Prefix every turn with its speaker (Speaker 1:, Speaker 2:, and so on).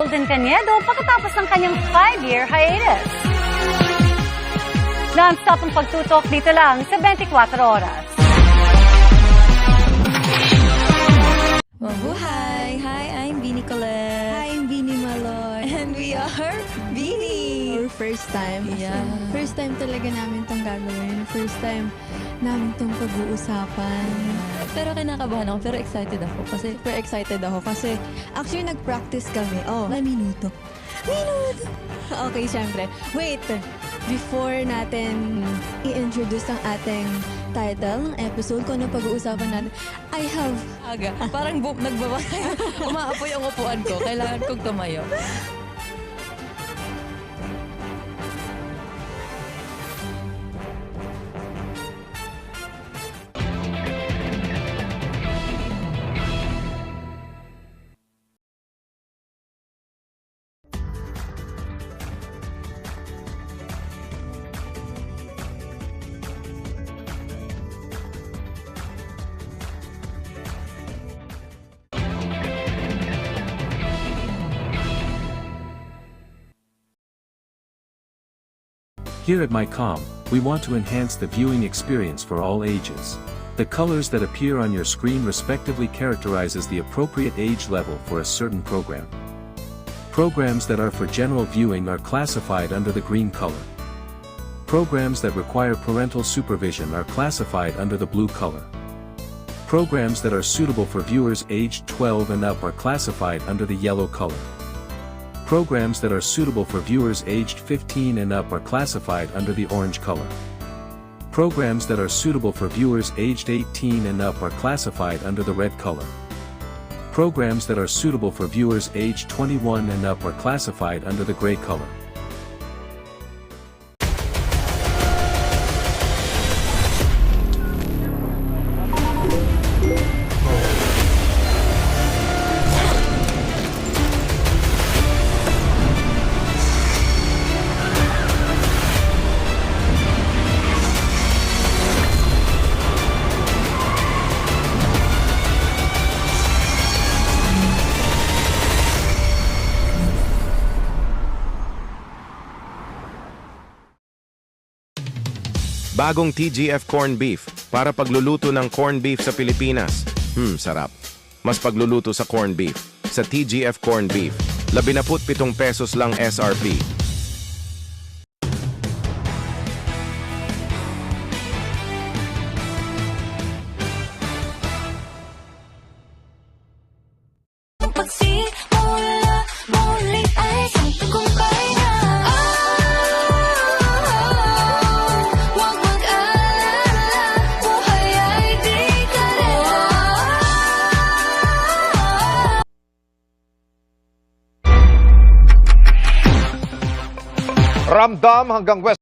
Speaker 1: Golden Cañedo pagkatapos ng kanyang 5-year hiatus. Non-stop ang pagtutok dito lang sa 24 oras.
Speaker 2: Mabuhay! Hi, I'm Beanie Colette.
Speaker 3: Hi, I'm Beanie Malor.
Speaker 2: And we are Beanie!
Speaker 3: Our first time.
Speaker 2: Yeah.
Speaker 3: First time talaga namin tong gagawin. First time namin tong pag-uusapan.
Speaker 2: Pero kinakabahan ako, pero excited ako. Kasi
Speaker 3: Super excited ako kasi actually nag-practice kami. May minuto. Minuto! Okay, syempre. Wait! Before natin i-introduce ang ating title ng episode, kung ano pag-uusapan natin, I have...
Speaker 2: aga, parang nagbabakay. Umaapoy ang upuan ko. Kailangan kong tumayo.
Speaker 4: Here at MyCom, we want to enhance the viewing experience for all ages. The colors that appear on your screen respectively characterizes the appropriate age level for a certain program. Programs that are for general viewing are classified under the green color. Programs that require parental supervision are classified under the blue color. Programs that are suitable for viewers aged 12 and up are classified under the yellow color. Programs that are suitable for viewers aged 15 and up are classified under the orange color. Programs that are suitable for viewers aged 18 and up are classified under the red color. Programs that are suitable for viewers aged 21 and up are classified under the gray color.
Speaker 5: Bagong TGF Corn Beef para pagluluto ng corn beef sa Pilipinas. Sarap. Mas pagluluto sa corn beef. Sa TGF Corn Beef, 17 pesos lang SRP.
Speaker 6: Ramdam hanggang West